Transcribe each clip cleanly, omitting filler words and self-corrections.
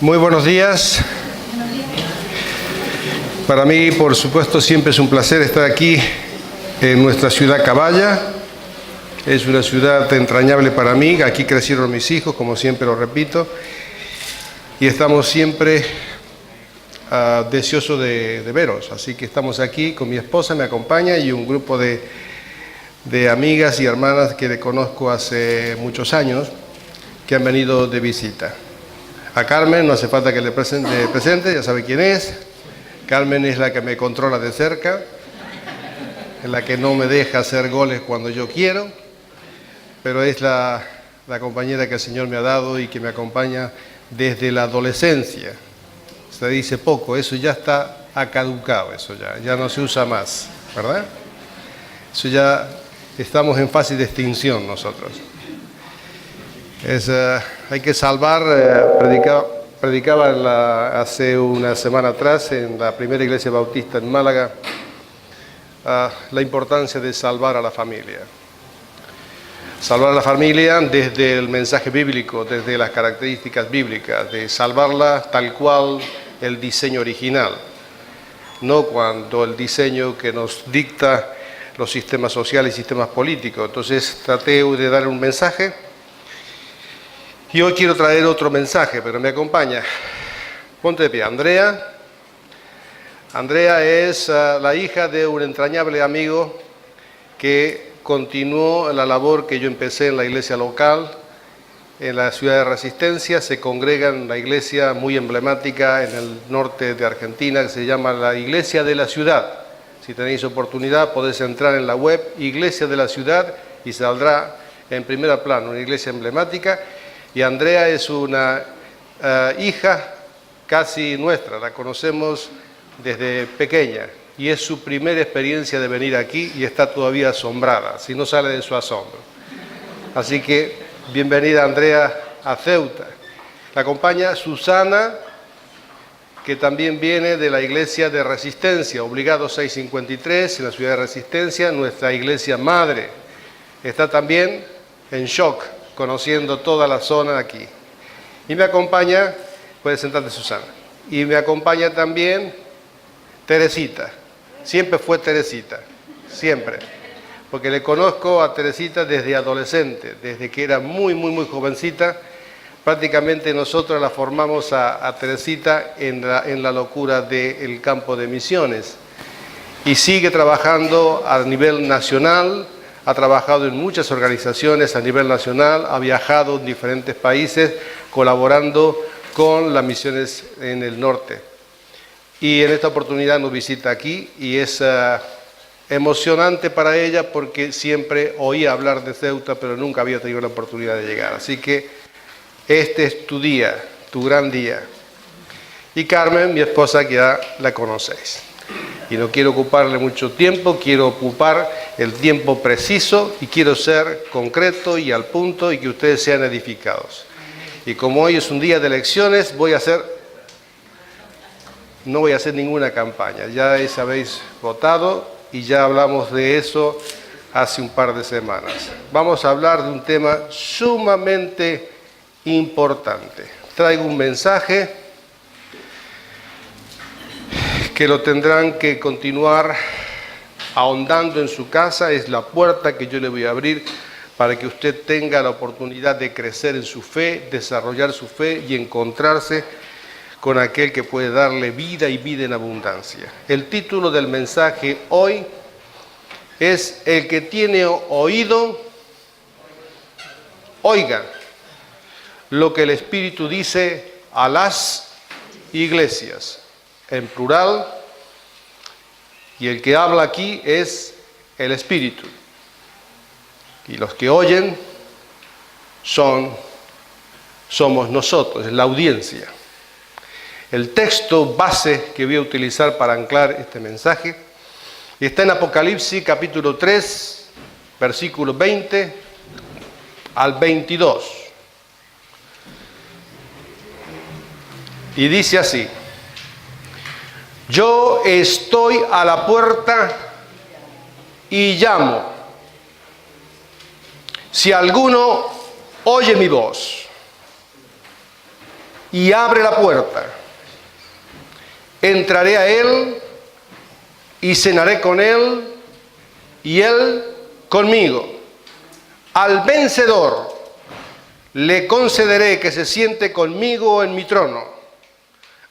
Muy buenos días. Para mí, por supuesto, siempre es un placer estar aquí en nuestra ciudad Caballa. Es una ciudad entrañable para mí. Aquí crecieron mis hijos, como siempre lo repito. Y estamos siempre deseosos de veros. Así que estamos aquí con mi esposa, me acompaña, y un grupo de amigas y hermanas que le conozco hace muchos años, que han venido de visita. A Carmen no hace falta que le presente, ya sabe quién es. Carmen es la que me controla de cerca, es la que no me deja hacer goles cuando yo quiero, pero es la compañera que el Señor me ha dado y que me acompaña desde la adolescencia. Se dice poco, eso ya está caducado, eso ya no se usa más, ¿verdad? Eso ya estamos en fase de extinción nosotros. Hay que salvar, predicaba hace una semana atrás en la primera iglesia bautista en Málaga, la importancia de salvar a la familia. Salvar a la familia desde el mensaje bíblico, desde las características bíblicas, de salvarla tal cual el diseño original, no cuando el diseño que nos dicta los sistemas sociales y sistemas políticos. Entonces traté de dar un mensaje. Y hoy quiero traer otro mensaje, pero me acompaña. Ponte de pie. Andrea. Andrea es la hija de un entrañable amigo que continuó la labor que yo empecé en la iglesia local, en la ciudad de Resistencia. Se congrega en una iglesia muy emblemática en el norte de Argentina, que se llama la Iglesia de la Ciudad. Si tenéis oportunidad, podéis entrar en la web Iglesia de la Ciudad y saldrá en primer plano una iglesia emblemática. Y Andrea es una hija casi nuestra, la conocemos desde pequeña y es su primera experiencia de venir aquí y está todavía asombrada, si no sale de su asombro. Así que bienvenida Andrea a Ceuta. La acompaña Susana, que también viene de la iglesia de Resistencia, Obligado 653, en la ciudad de Resistencia, nuestra iglesia madre. Está también en shock, conociendo toda la zona aquí. Y me acompaña, puede sentarte Susana, y me acompaña también Teresita. Siempre fue Teresita, siempre, porque le conozco a Teresita desde adolescente, desde que era muy jovencita. Prácticamente nosotros la formamos a Teresita en la locura del campo de misiones. Y sigue trabajando a nivel nacional. Ha trabajado en muchas organizaciones a nivel nacional, ha viajado en diferentes países colaborando con las misiones en el norte. Y en esta oportunidad nos visita aquí y es emocionante para ella porque siempre oía hablar de Ceuta, pero nunca había tenido la oportunidad de llegar. Así que este es tu día, tu gran día. Y Carmen, mi esposa, que ya la conocéis. Y no quiero ocuparle mucho tiempo, quiero ocupar el tiempo preciso y quiero ser concreto y al punto y que ustedes sean edificados. Y como hoy es un día de elecciones, no voy a hacer ninguna campaña. Ya habéis votado y ya hablamos de eso hace un par de semanas. Vamos a hablar de un tema sumamente importante. Traigo un mensaje que lo tendrán que continuar ahondando en su casa. Es la puerta que yo le voy a abrir para que usted tenga la oportunidad de crecer en su fe, desarrollar su fe y encontrarse con aquel que puede darle vida y vida en abundancia. El título del mensaje hoy es: el que tiene oído, oiga lo que el Espíritu dice a las iglesias. En plural, y el que habla aquí es el Espíritu. Y los que oyen somos nosotros, es la audiencia. El texto base que voy a utilizar para anclar este mensaje está en Apocalipsis capítulo 3, versículo 20 al 22. Y dice así: yo estoy a la puerta y llamo. Si alguno oye mi voz y abre la puerta. Entraré a él y cenaré con él y él conmigo. Al vencedor le concederé que se siente conmigo en mi trono,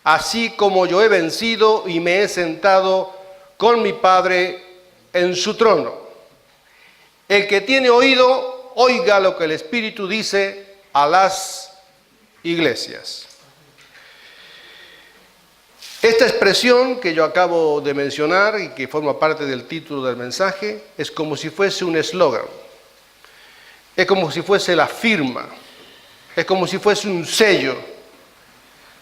así como yo he vencido y me he sentado con mi Padre en su trono. El que tiene oído, oiga lo que el Espíritu dice a las iglesias. Esta expresión que yo acabo de mencionar y que forma parte del título del mensaje es como si fuese un eslogan, es como si fuese la firma, es como si fuese un sello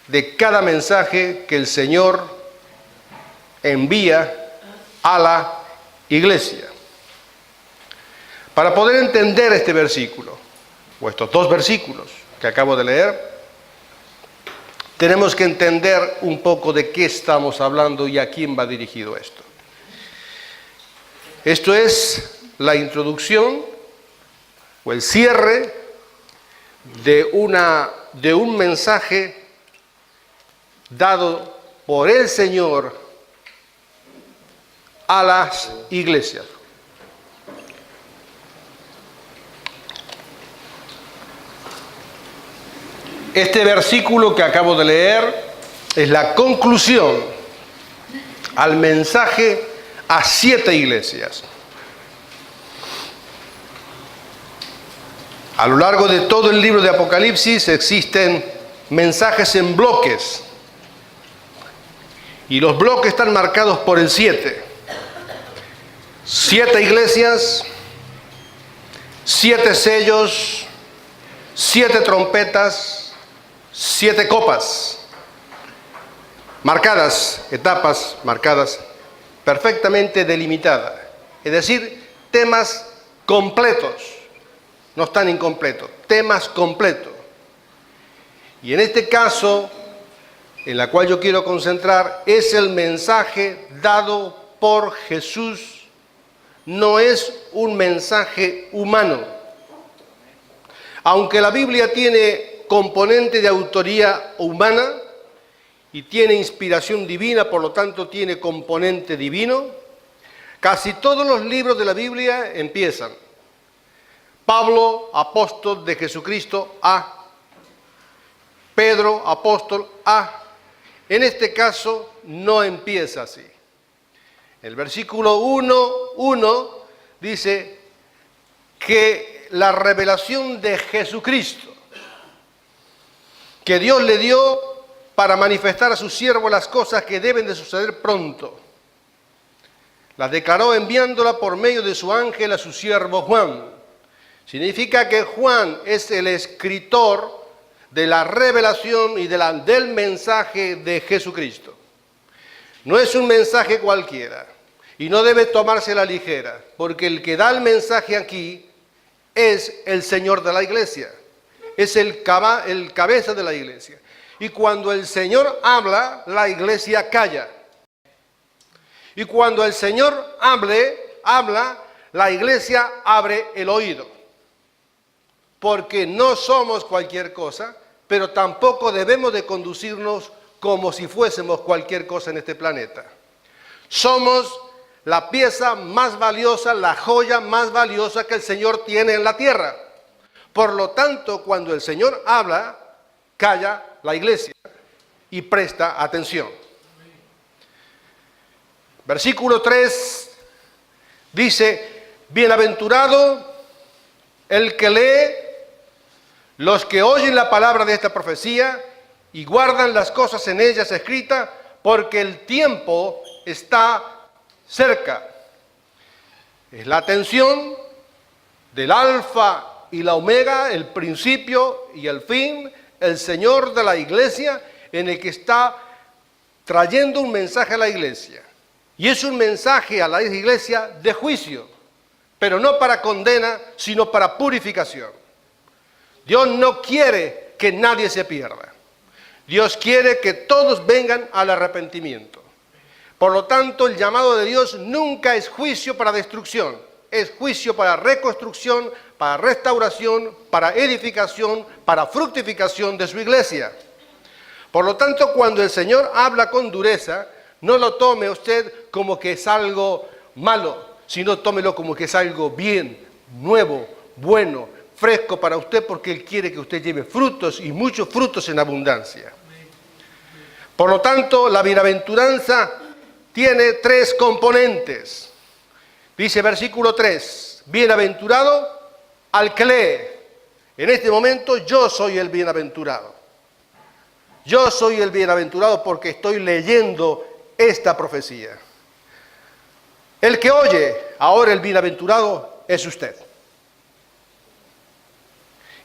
de cada mensaje que el Señor envía a la iglesia. Para poder entender este versículo, o estos dos versículos que acabo de leer, tenemos que entender un poco de qué estamos hablando y a quién va dirigido esto. Esto es la introducción o el cierre de un mensaje dado por el Señor a las iglesias. Este versículo que acabo de leer es la conclusión al mensaje a 7 iglesias. A lo largo de todo el libro de Apocalipsis existen mensajes en bloques. Y los bloques están marcados por el 7. 7 iglesias, 7 sellos, 7 trompetas, 7 copas, marcadas, etapas marcadas, perfectamente delimitadas. Es decir, temas completos, no están incompletos, temas completos. Y en este caso, en la cual yo quiero concentrar, es el mensaje dado por Jesús, no es un mensaje humano. Aunque la Biblia tiene componente de autoría humana y tiene inspiración divina, por lo tanto tiene componente divino, casi todos los libros de la Biblia empiezan: Pablo, apóstol de Jesucristo, a Pedro, apóstol, a. En este caso no empieza así. El versículo 1:1 dice que la revelación de Jesucristo, que Dios le dio para manifestar a su siervo las cosas que deben de suceder pronto, las declaró enviándola por medio de su ángel a su siervo Juan. Significa que Juan es el escritor de la revelación y del mensaje de Jesucristo. No es un mensaje cualquiera y no debe tomarse a la ligera, porque el que da el mensaje aquí es el Señor de la iglesia, es el cabeza de la iglesia. Y cuando el Señor habla, la iglesia calla. Y cuando el Señor habla, la iglesia abre el oído. Porque no somos cualquier cosa, pero tampoco debemos de conducirnos como si fuésemos cualquier cosa en este planeta. Somos la pieza más valiosa, la joya más valiosa que el Señor tiene en la tierra. Por lo tanto, cuando el Señor habla, calla la iglesia y presta atención. Versículo 3 dice: bienaventurado el que lee, los que oyen la palabra de esta profecía y guardan las cosas en ellas escritas, porque el tiempo está cerca. Es la atención del alfa y la omega, el principio y el fin, el Señor de la iglesia, en el que está trayendo un mensaje a la iglesia. Y es un mensaje a la iglesia de juicio, pero no para condena, sino para purificación. Dios no quiere que nadie se pierda. Dios quiere que todos vengan al arrepentimiento. Por lo tanto, el llamado de Dios nunca es juicio para destrucción, es juicio para reconstrucción, para restauración, para edificación, para fructificación de su iglesia. Por lo tanto, cuando el Señor habla con dureza, no lo tome usted como que es algo malo, sino tómelo como que es algo bien, nuevo, bueno, fresco para usted, porque Él quiere que usted lleve frutos y muchos frutos en abundancia. Por lo tanto, la bienaventuranza tiene 3 componentes. Dice versículo 3, bienaventurado al que lee. En este momento yo soy el bienaventurado. Yo soy el bienaventurado porque estoy leyendo esta profecía. El que oye, ahora el bienaventurado es usted.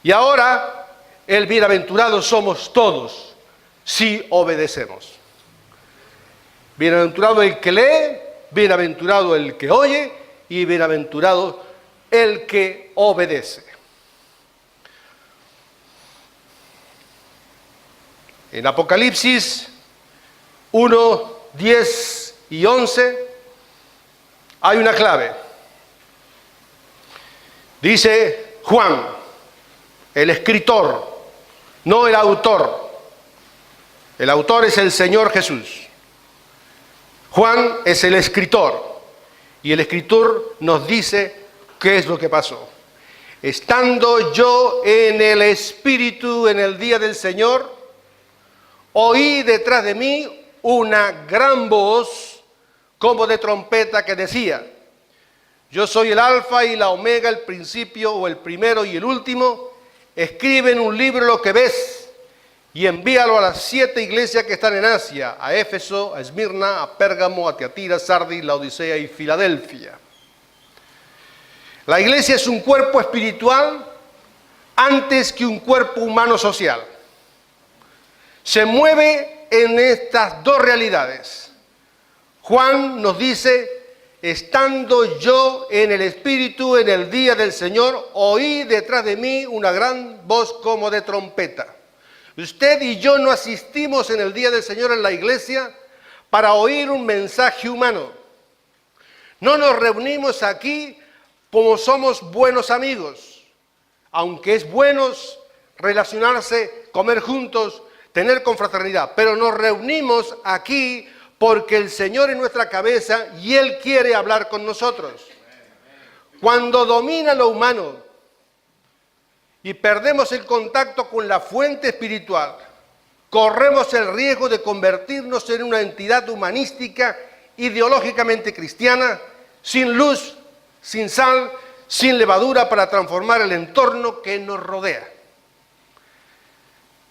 Y ahora el bienaventurado somos todos si obedecemos. Bienaventurado el que lee, bienaventurado el que oye y bienaventurado el que obedece. En Apocalipsis 1, 10 y 11 hay una clave. Dice Juan, el escritor, no el autor. El autor es el Señor Jesús. Juan es el escritor. Y el escritor nos dice qué es lo que pasó. Estando yo en el Espíritu en el día del Señor, oí detrás de mí una gran voz como de trompeta que decía: yo soy el Alfa y la Omega, el principio o el primero y el último. Escribe en un libro lo que ves y envíalo a las 7 iglesias que están en Asia, a Éfeso, a Esmirna, a Pérgamo, a Tiatira, Sardis, Laodicea y Filadelfia. La iglesia es un cuerpo espiritual antes que un cuerpo humano social. Se mueve en estas 2 realidades. Juan nos dice: estando yo en el Espíritu en el día del Señor, oí detrás de mí una gran voz como de trompeta. Usted y yo no asistimos en el día del Señor en la iglesia para oír un mensaje humano. No nos reunimos aquí como somos buenos amigos, aunque es bueno relacionarse, comer juntos, tener confraternidad, pero nos reunimos aquí porque el Señor es nuestra cabeza y Él quiere hablar con nosotros. Cuando domina lo humano y perdemos el contacto con la fuente espiritual, corremos el riesgo de convertirnos en una entidad humanística, ideológicamente cristiana, sin luz, sin sal, sin levadura para transformar el entorno que nos rodea.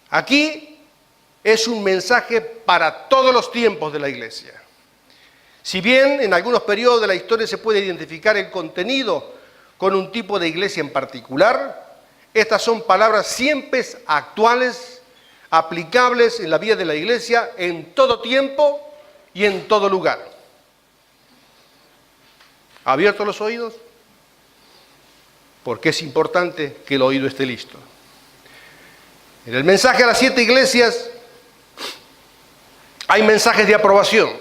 Aquí es un mensaje para todos los tiempos de la iglesia. Si bien en algunos periodos de la historia se puede identificar el contenido con un tipo de iglesia en particular, estas son palabras siempre actuales, aplicables en la vida de la iglesia en todo tiempo y en todo lugar. ¿Abiertos los oídos? Porque es importante que el oído esté listo. En el mensaje a las 7 iglesias hay mensajes de aprobación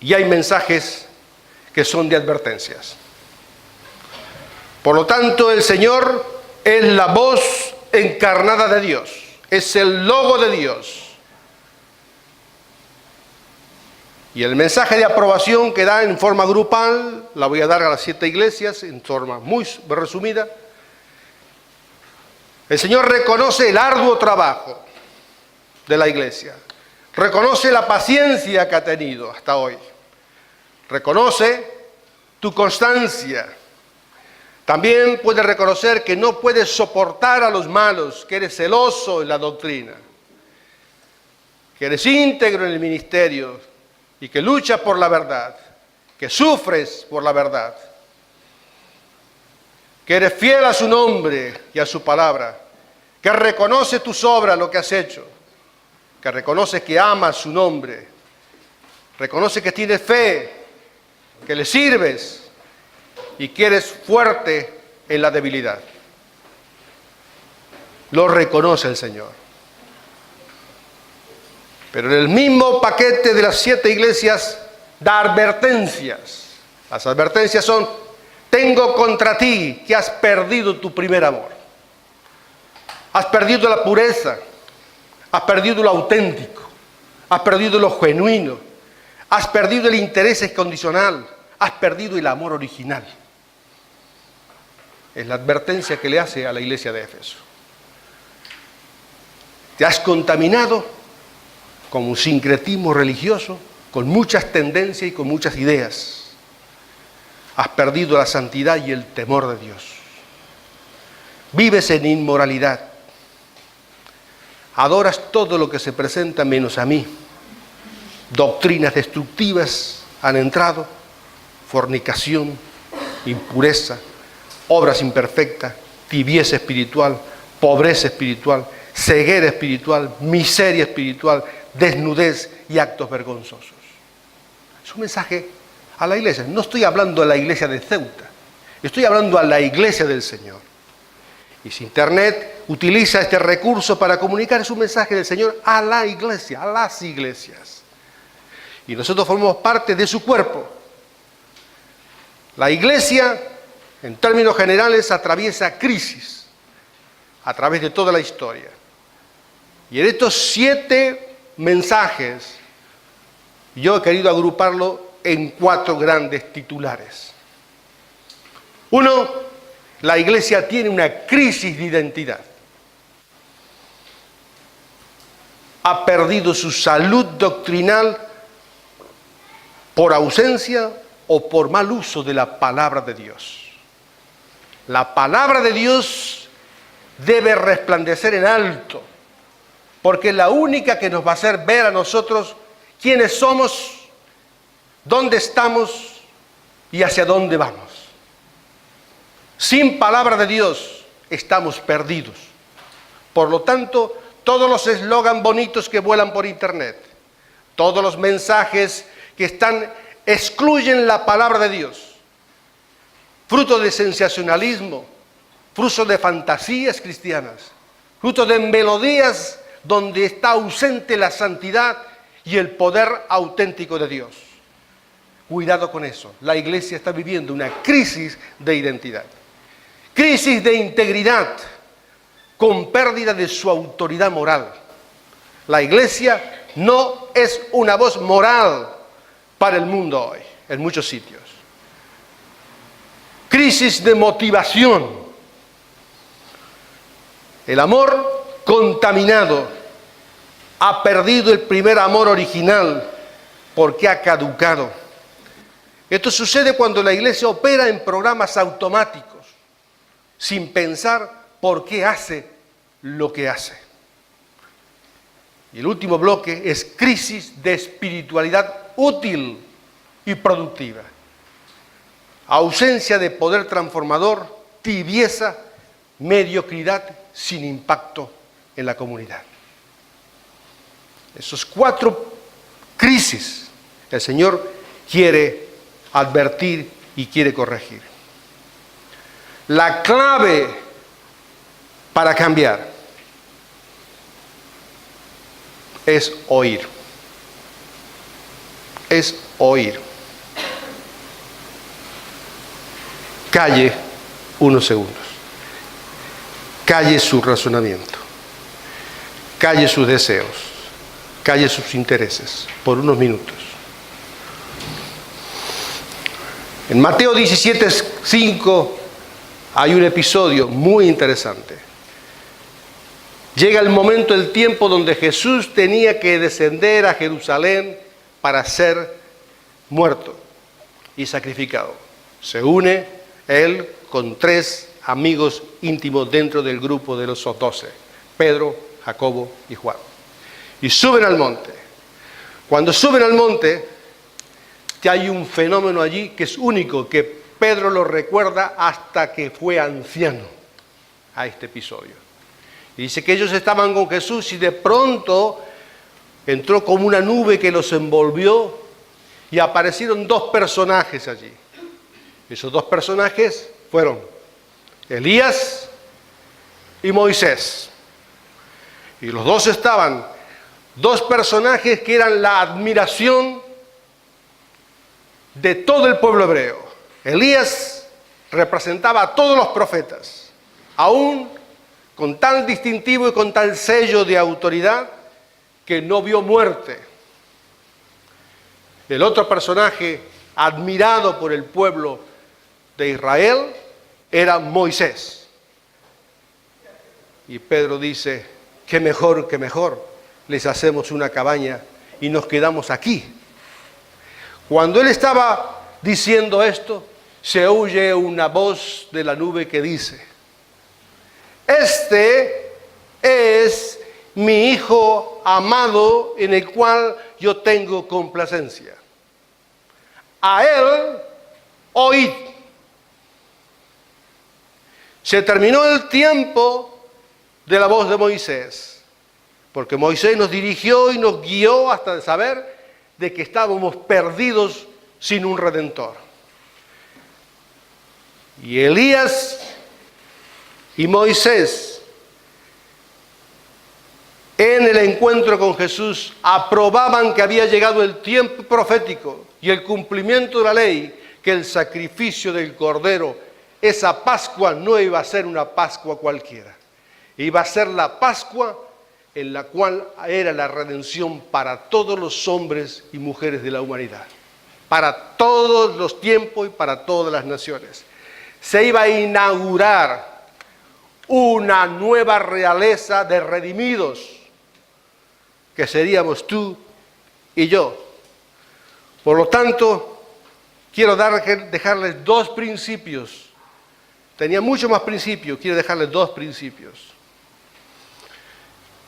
y hay mensajes que son de advertencias. Por lo tanto, el Señor es la voz encarnada de Dios, es el logo de Dios. Y el mensaje de aprobación que da en forma grupal, la voy a dar a las 7 iglesias en forma muy resumida. El Señor reconoce el arduo trabajo de la iglesia, reconoce la paciencia que ha tenido hasta hoy, reconoce tu constancia. También puede reconocer que no puedes soportar a los malos, que eres celoso en la doctrina, que eres íntegro en el ministerio y que luchas por la verdad, que sufres por la verdad, que eres fiel a su nombre y a su palabra, que reconoce tus obras, lo que has hecho, que reconoce que amas su nombre, reconoce que tienes fe, que le sirves y que eres fuerte en la debilidad. Lo reconoce el Señor. Pero en el mismo paquete de las 7 iglesias da advertencias. Las advertencias son: tengo contra ti que has perdido tu primer amor. Has perdido la pureza, has perdido lo auténtico, has perdido lo genuino, has perdido el interés incondicional, has perdido el amor original. Es la advertencia que le hace a la iglesia de Éfeso. Te has contaminado con un sincretismo religioso, con muchas tendencias y con muchas ideas. Has perdido la santidad y el temor de Dios. Vives en inmoralidad. Adoras todo lo que se presenta menos a mí. Doctrinas destructivas han entrado, fornicación, impureza, obras imperfectas, tibieza espiritual, pobreza espiritual, ceguera espiritual, miseria espiritual, desnudez y actos vergonzosos. Es un mensaje a la iglesia. No estoy hablando a la iglesia de Ceuta, estoy hablando a la iglesia del Señor. Y si Internet utiliza este recurso para comunicar, es un mensaje del Señor a la iglesia, a las iglesias. Y nosotros formamos parte de su cuerpo. La iglesia, en términos generales, atraviesa crisis a través de toda la historia. Y en estos 7 mensajes, yo he querido agruparlo en 4 grandes titulares. 1, la iglesia tiene una crisis de identidad. Ha perdido su salud doctrinal por ausencia o por mal uso de la palabra de Dios. La palabra de Dios debe resplandecer en alto, porque es la única que nos va a hacer ver a nosotros quiénes somos, dónde estamos y hacia dónde vamos. Sin palabra de Dios estamos perdidos. Por lo tanto, todos los eslogans bonitos que vuelan por Internet, todos los mensajes que excluyen la palabra de Dios, fruto de sensacionalismo, fruto de fantasías cristianas, fruto de melodías donde está ausente la santidad y el poder auténtico de Dios. Cuidado con eso. La iglesia está viviendo una crisis de identidad, crisis de integridad, con pérdida de su autoridad moral. La iglesia no es una voz moral para el mundo hoy, en muchos sitios. Crisis de motivación. El amor contaminado ha perdido el primer amor original porque ha caducado. Esto sucede cuando la iglesia opera en programas automáticos, sin pensar por qué hace lo que hace. Y el último bloque es crisis de espiritualidad útil y productiva. Ausencia de poder transformador, tibieza, mediocridad sin impacto en la comunidad. Esos 4 crisis el Señor quiere advertir y quiere corregir. La clave para cambiar es oír. Es oír. Calle unos segundos. Calle su razonamiento. Calle sus deseos. Calle sus intereses por unos minutos. En Mateo 17:5 hay un episodio muy interesante. Llega el momento, el tiempo donde Jesús tenía que descender a Jerusalén para ser muerto y sacrificado. Se une él con 3 amigos íntimos dentro del grupo de los 12, Pedro, Jacobo y Juan. Y suben al monte. Cuando suben al monte, hay un fenómeno allí que es único, que Pedro lo recuerda hasta que fue anciano a este episodio. Y dice que ellos estaban con Jesús y de pronto entró como una nube que los envolvió y aparecieron 2 personajes allí. Esos 2 personajes fueron Elías y Moisés. Y los 2 estaban, 2 personajes que eran la admiración de todo el pueblo hebreo. Elías representaba a todos los profetas, aún con tal distintivo y con tal sello de autoridad que no vio muerte. El otro personaje admirado por el pueblo de Israel era Moisés. Y Pedro dice, qué mejor, les hacemos una cabaña y nos quedamos aquí. Cuando él estaba diciendo esto, se oye una voz de la nube que dice, este es mi Hijo amado en el cual yo tengo complacencia. A él oíd. Se terminó el tiempo de la voz de Moisés, porque Moisés nos dirigió y nos guió hasta saber de que estábamos perdidos sin un Redentor. Y Elías y Moisés, en el encuentro con Jesús, aprobaban que había llegado el tiempo profético y el cumplimiento de la ley, que el sacrificio del Cordero, esa Pascua no iba a ser una Pascua cualquiera. Iba a ser la Pascua en la cual era la redención para todos los hombres y mujeres de la humanidad, para todos los tiempos y para todas las naciones. Se iba a inaugurar una nueva realeza de redimidos, que seríamos tú y yo. Por lo tanto, quiero dejarles dos principios. Tenía mucho más principios, quiero dejarles dos principios.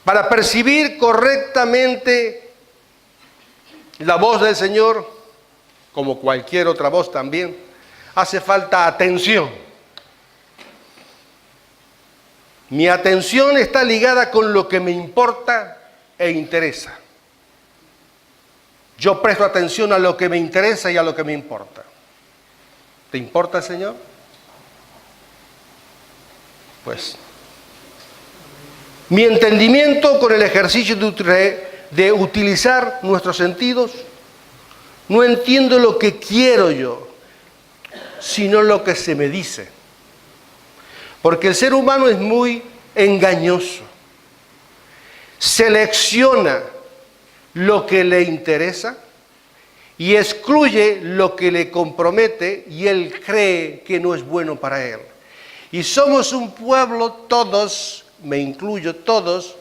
Para percibir correctamente la voz del Señor, como cualquier otra voz también, hace falta atención. Mi atención está ligada con lo que me importa e interesa. Yo presto atención a lo que me interesa y a lo que me importa. ¿Te importa el Señor? Pues, mi entendimiento con el ejercicio de utilizar nuestros sentidos, no entiendo lo que quiero yo, sino lo que se me dice. Porque el ser humano es muy engañoso. Selecciona lo que le interesa y excluye lo que le compromete y él cree que no es bueno para él. Y somos un pueblo, todos, me incluyo todos,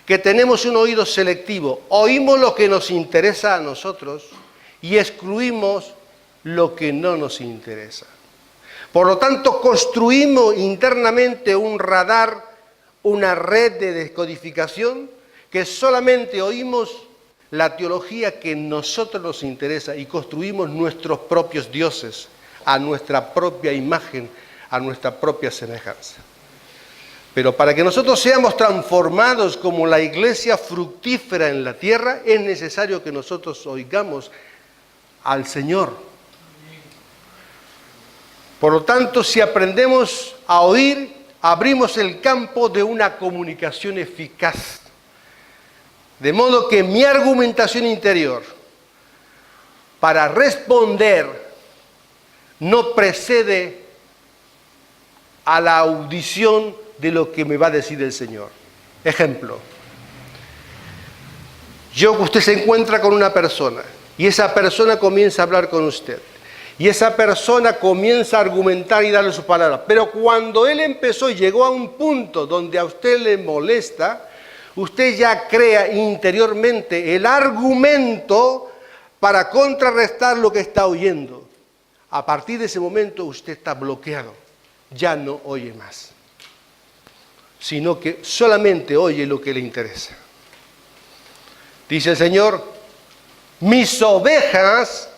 que tenemos un oído selectivo. Oímos lo que nos interesa a nosotros y excluimos lo que no nos interesa. Por lo tanto, construimos internamente un radar, una red de descodificación, que solamente oímos la teología que a nosotros nos interesa y construimos nuestros propios dioses a nuestra propia imagen, a nuestra propia semejanza. Pero para que nosotros seamos transformados como la iglesia fructífera en la tierra, es necesario que nosotros oigamos al Señor. Por lo tanto, si aprendemos a oír, abrimos el campo de una comunicación eficaz. De modo que mi argumentación interior para responder no precede a la audición de lo que me va a decir el Señor. Ejemplo, usted se encuentra con una persona y esa persona comienza a hablar con usted. Y esa persona comienza a argumentar y darle sus palabras. Pero cuando él empezó y llegó a un punto donde a usted le molesta, usted ya crea interiormente el argumento para contrarrestar lo que está oyendo. A partir de ese momento usted está bloqueado, ya no oye más, sino que solamente oye lo que le interesa. Dice el Señor, mis ovejas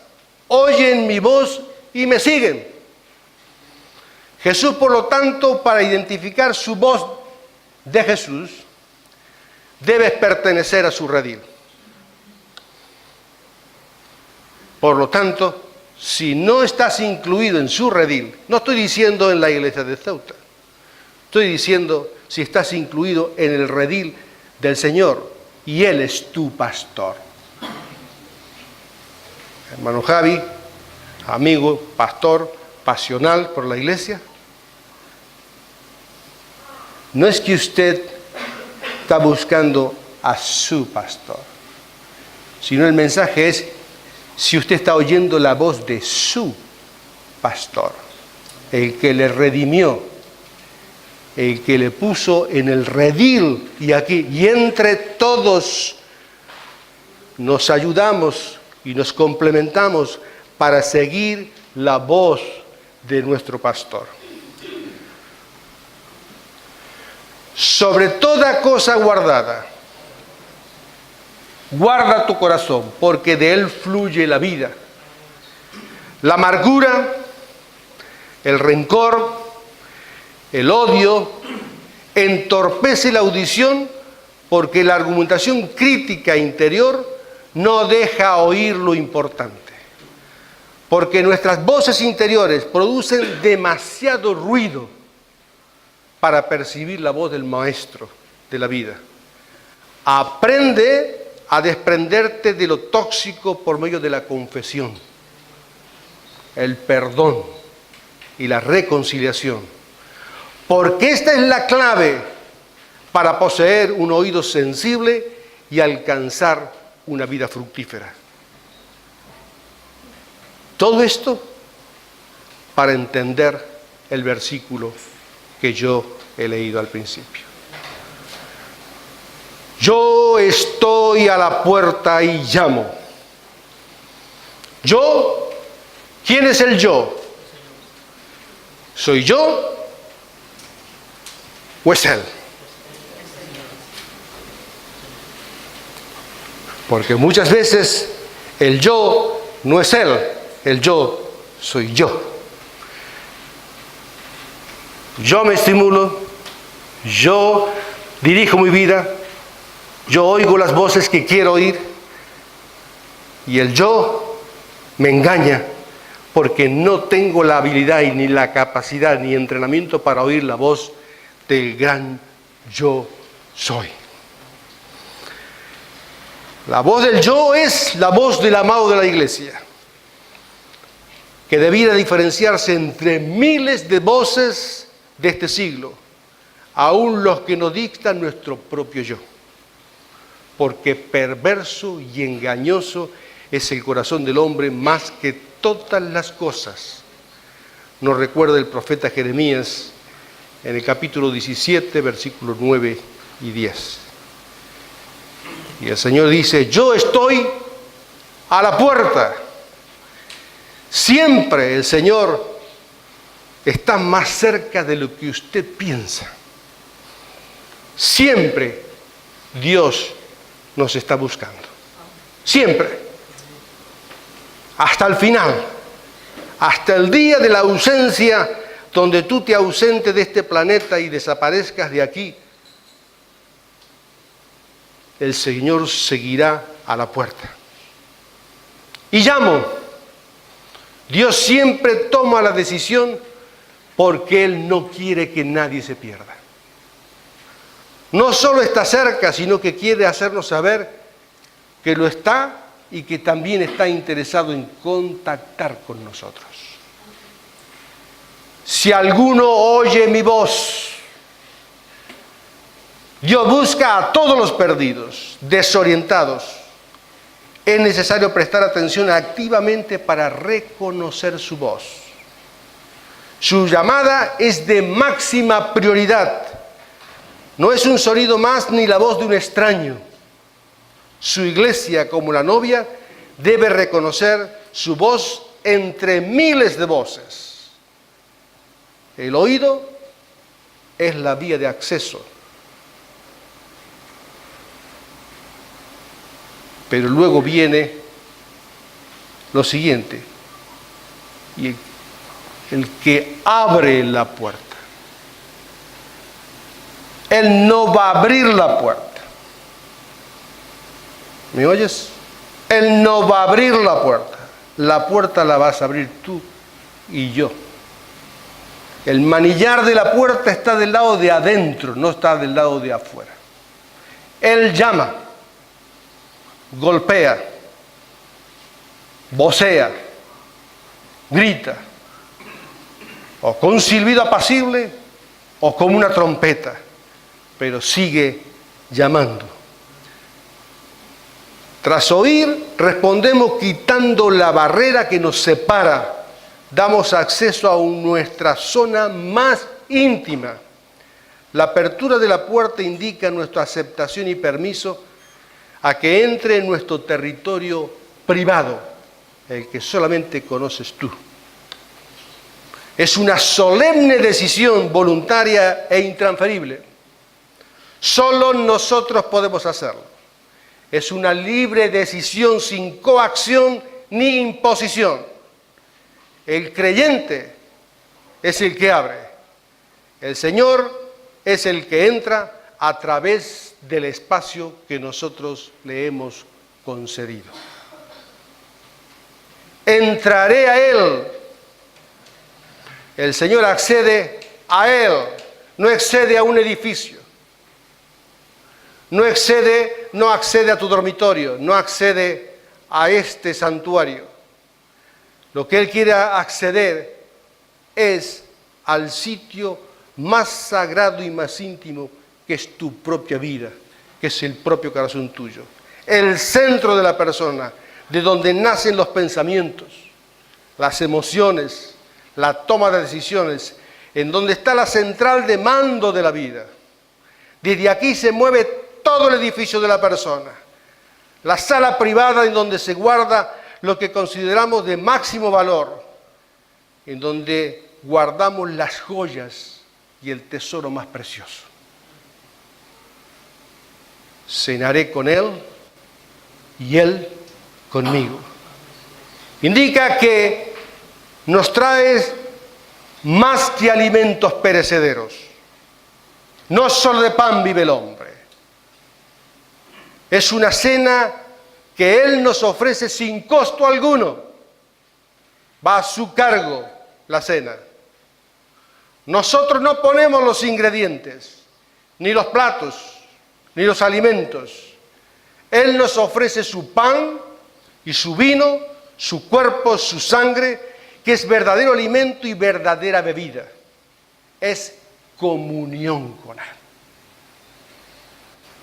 oyen mi voz y me siguen. Jesús, por lo tanto, para identificar su voz de Jesús, debes pertenecer a su redil. Por lo tanto, si no estás incluido en su redil, no estoy diciendo en la iglesia de Ceuta, estoy diciendo si estás incluido en el redil del Señor y Él es tu pastor. Hermano Javi, amigo, pastor, pasional por la iglesia, no es que usted está buscando a su pastor, sino el mensaje es si usted está oyendo la voz de su pastor, el que le redimió, el que le puso en el redil y aquí, y entre todos nos ayudamos y nos complementamos para seguir la voz de nuestro pastor. Sobre toda cosa guardada, guarda tu corazón, porque de él fluye la vida. La amargura, el rencor, el odio, entorpece la audición porque la argumentación crítica interior no deja oír lo importante. Porque nuestras voces interiores producen demasiado ruido para percibir la voz del maestro de la vida. Aprende a desprenderte de lo tóxico por medio de la confesión, el perdón y la reconciliación. Porque esta es la clave para poseer un oído sensible y alcanzar una vida fructífera. Todo esto para entender el versículo que yo he leído al principio. Yo estoy a la puerta y llamo. ¿Yo? ¿Quién es el yo? ¿Soy yo o es él? Porque muchas veces el yo no es él, el yo soy yo. Yo me estimulo, yo dirijo mi vida, yo oigo las voces que quiero oír y el yo me engaña porque no tengo la habilidad y ni la capacidad ni entrenamiento para oír la voz del gran yo soy. La voz del yo es la voz del amado de la iglesia, que debiera diferenciarse entre miles de voces de este siglo, aún los que nos dictan nuestro propio yo. Porque perverso y engañoso es el corazón del hombre más que todas las cosas. Nos recuerda el profeta Jeremías en el capítulo 17, versículos 9 y 10. Y el Señor dice, yo estoy a la puerta. Siempre el Señor está más cerca de lo que usted piensa. Siempre Dios nos está buscando. Siempre. Hasta el final. Hasta el día de la ausencia, donde tú te ausentes de este planeta y desaparezcas de aquí, el Señor seguirá a la puerta. Y llamo. Dios siempre toma la decisión porque Él no quiere que nadie se pierda. No solo está cerca, sino que quiere hacernos saber que lo está y que también está interesado en contactar con nosotros. Si alguno oye mi voz, Dios busca a todos los perdidos, desorientados. Es necesario prestar atención activamente para reconocer su voz. Su llamada es de máxima prioridad. No es un sonido más ni la voz de un extraño. Su iglesia, como la novia, debe reconocer su voz entre miles de voces. El oído es la vía de acceso. Pero luego viene lo siguiente, y el que abre la puerta. Él no va a abrir la puerta. ¿Me oyes? Él no va a abrir la puerta. La puerta la vas a abrir tú y yo. El manillar de la puerta está del lado de adentro, no está del lado de afuera. Él llama, golpea, vocea, grita, o con un silbido apacible o como una trompeta, pero sigue llamando. Tras oír, respondemos quitando la barrera que nos separa. Damos acceso a nuestra zona más íntima. La apertura de la puerta indica nuestra aceptación y permiso a que entre en nuestro territorio privado, el que solamente conoces tú. Es una solemne decisión voluntaria e intransferible. Solo nosotros podemos hacerlo. Es una libre decisión sin coacción ni imposición. El creyente es el que abre. El Señor es el que entra a través del espacio que nosotros le hemos concedido. Entraré a Él. El Señor accede a Él, no accede a un edificio. No accede a tu dormitorio, no accede a este santuario. Lo que Él quiere acceder es al sitio más sagrado y más íntimo, que es tu propia vida, que es el propio corazón tuyo. El centro de la persona, de donde nacen los pensamientos, las emociones, la toma de decisiones, en donde está la central de mando de la vida. Desde aquí se mueve todo el edificio de la persona, la sala privada en donde se guarda lo que consideramos de máximo valor, en donde guardamos las joyas y el tesoro más precioso. Cenaré con Él y Él conmigo. Indica que nos trae más que alimentos perecederos. No solo de pan vive el hombre. Es una cena que Él nos ofrece sin costo alguno. Va a su cargo la cena. Nosotros no ponemos los ingredientes, ni los platos, ni los alimentos. Él nos ofrece su pan y su vino, su cuerpo, su sangre, que es verdadero alimento y verdadera bebida. Es comunión con Él.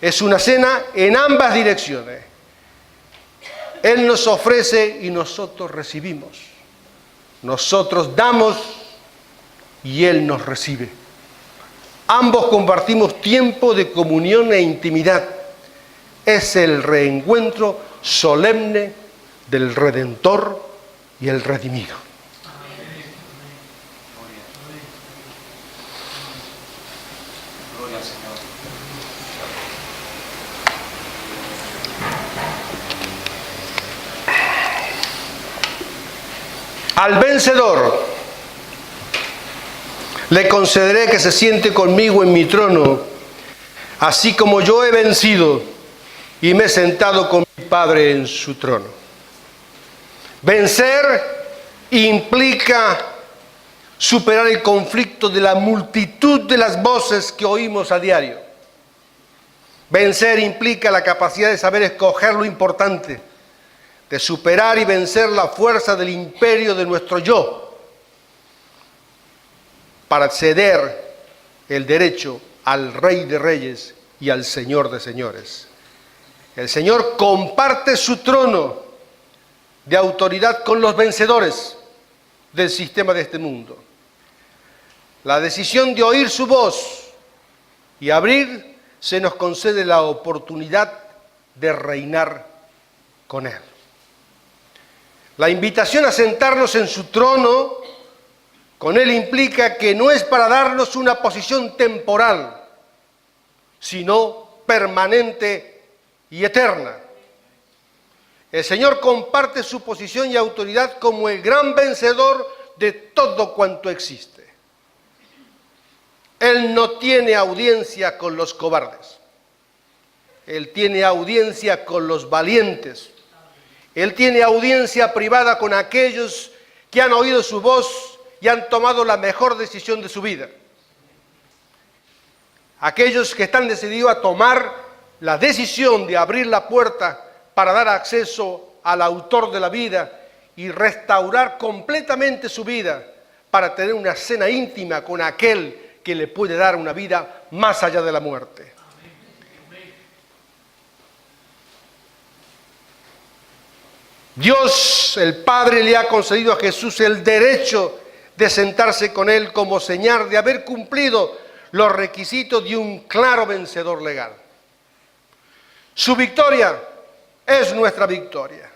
Es una cena en ambas direcciones. Él nos ofrece y nosotros recibimos. Nosotros damos y Él nos recibe. Ambos compartimos tiempo de comunión e intimidad. Es el reencuentro solemne del Redentor y el redimido. Al vencedor le concederé que se siente conmigo en mi trono, así como yo he vencido y me he sentado con mi Padre en su trono. Vencer implica superar el conflicto de la multitud de las voces que oímos a diario. Vencer implica la capacidad de saber escoger lo importante, de superar y vencer la fuerza del imperio de nuestro yo, para ceder el derecho al Rey de Reyes y al Señor de Señores. El Señor comparte su trono de autoridad con los vencedores del sistema de este mundo. La decisión de oír su voz y abrir se nos concede la oportunidad de reinar con Él. La invitación a sentarnos en su trono con Él implica que no es para darnos una posición temporal, sino permanente y eterna. El Señor comparte su posición y autoridad como el gran vencedor de todo cuanto existe. Él no tiene audiencia con los cobardes. Él tiene audiencia con los valientes. Él tiene audiencia privada con aquellos que han oído su voz y han tomado la mejor decisión de su vida. Aquellos que están decididos a tomar la decisión de abrir la puerta para dar acceso al autor de la vida y restaurar completamente su vida para tener una cena íntima con aquel que le puede dar una vida más allá de la muerte. Dios, el Padre, le ha concedido a Jesús el derecho de sentarse con Él como señal de haber cumplido los requisitos de un claro vencedor legal. Su victoria es nuestra victoria.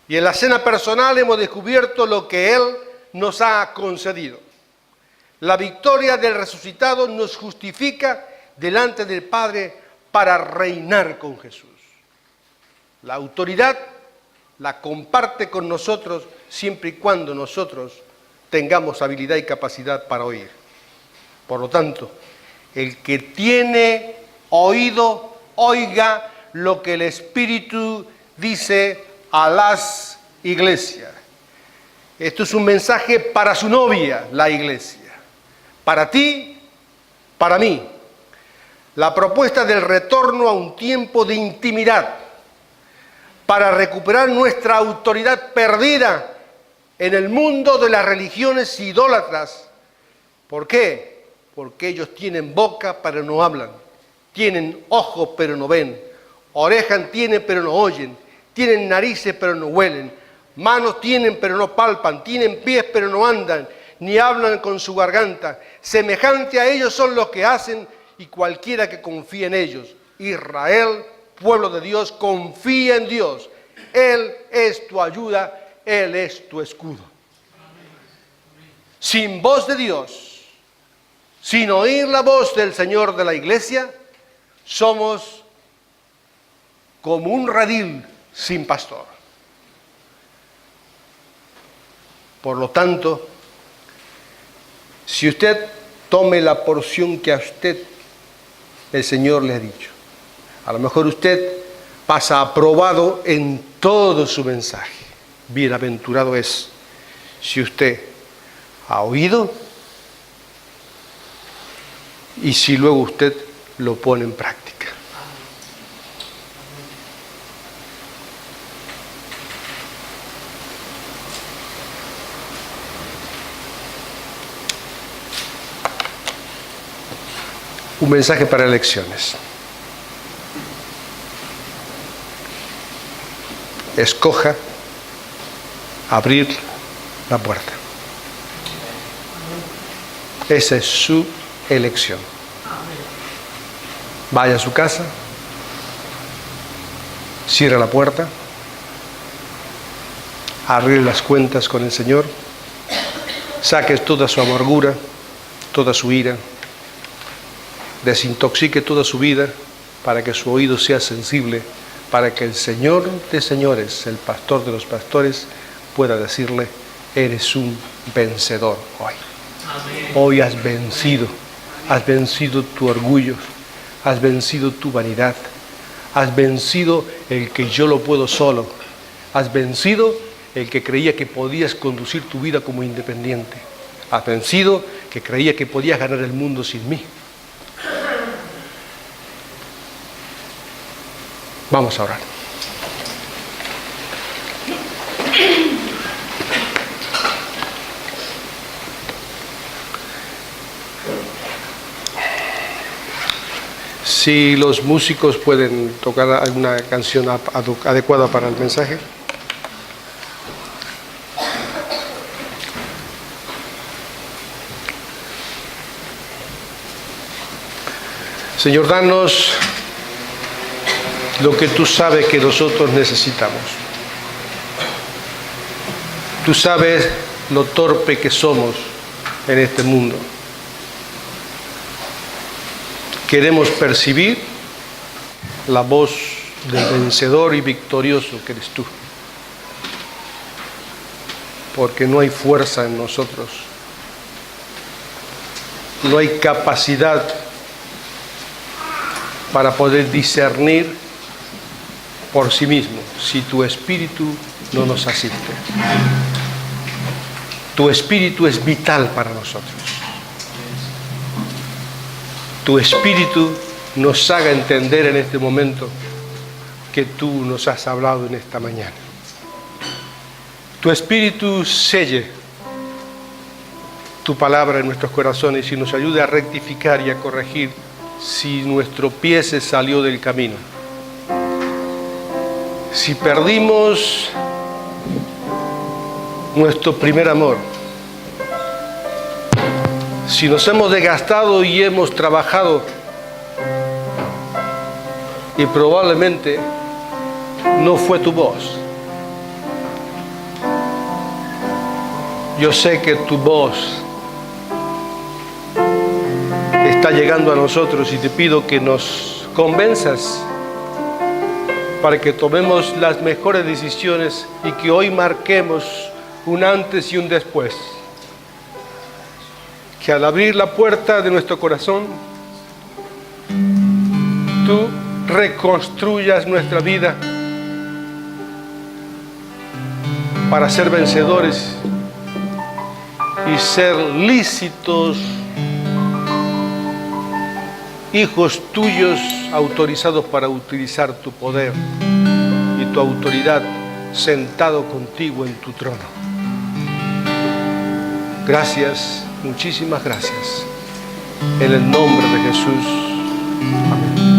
Y en la cena personal hemos descubierto lo que Él nos ha concedido. La victoria del resucitado nos justifica delante del Padre para reinar con Jesús. La autoridad la comparte con nosotros siempre y cuando nosotros tengamos habilidad y capacidad para oír. Por lo tanto, el que tiene oído, oiga lo que el Espíritu dice a las iglesias. Esto es un mensaje para su novia, la iglesia. Para ti, para mí. La propuesta del retorno a un tiempo de intimidad para recuperar nuestra autoridad perdida en el mundo de las religiones idólatras. ¿Por qué? Porque ellos tienen boca pero no hablan, tienen ojos pero no ven, orejas tienen pero no oyen, tienen narices pero no huelen, manos tienen pero no palpan, tienen pies pero no andan, ni hablan con su garganta. Semejante a ellos son los que hacen, y cualquiera que confíe en ellos. Israel, pueblo de Dios, confía en Dios. Él es tu ayuda, Él es tu escudo. Sin voz de Dios, sin oír la voz del Señor de la iglesia, somos como un redil sin pastor. Por lo tanto, si usted tome la porción que a usted el Señor le ha dicho, a lo mejor usted pasa aprobado en todo su mensaje. Bienaventurado es si usted ha oído y si luego usted lo pone en práctica. Un mensaje para elecciones. Escoja abrir la puerta. Esa es su elección. Vaya a su casa, cierre la puerta, arregle las cuentas con el Señor, saque toda su amargura, toda su ira, desintoxique toda su vida para que su oído sea sensible, para que el Señor de señores, el pastor de los pastores, pueda decirle: eres un vencedor hoy. Amén. Hoy has vencido tu orgullo, has vencido tu vanidad, has vencido el que yo lo puedo solo, has vencido el que creía que podías conducir tu vida como independiente, has vencido que creía que podías ganar el mundo sin mí. Vamos a orar. Si los músicos pueden tocar alguna canción adecuada para el mensaje. Señor, danos lo que tú sabes que nosotros necesitamos. Tú sabes lo torpe que somos en este mundo. Queremos percibir la voz del vencedor y victorioso que eres tú. Porque no hay fuerza en nosotros. No hay capacidad para poder discernir por sí mismo si tu Espíritu no nos asiste. Tu Espíritu es vital para nosotros. Tu Espíritu nos haga entender en este momento que tú nos has hablado en esta mañana. Tu Espíritu selle tu palabra en nuestros corazones y nos ayude a rectificar y a corregir si nuestro pie se salió del camino. Si perdimos nuestro primer amor, si nos hemos desgastado y hemos trabajado y probablemente no fue tu voz, yo sé que tu voz está llegando a nosotros y te pido que nos convenzas para que tomemos las mejores decisiones y que hoy marquemos un antes y un después. Que al abrir la puerta de nuestro corazón, tú reconstruyas nuestra vida para ser vencedores y ser lícitos hijos tuyos autorizados para utilizar tu poder y tu autoridad sentado contigo en tu trono. Gracias, muchísimas gracias. En el nombre de Jesús. Amén.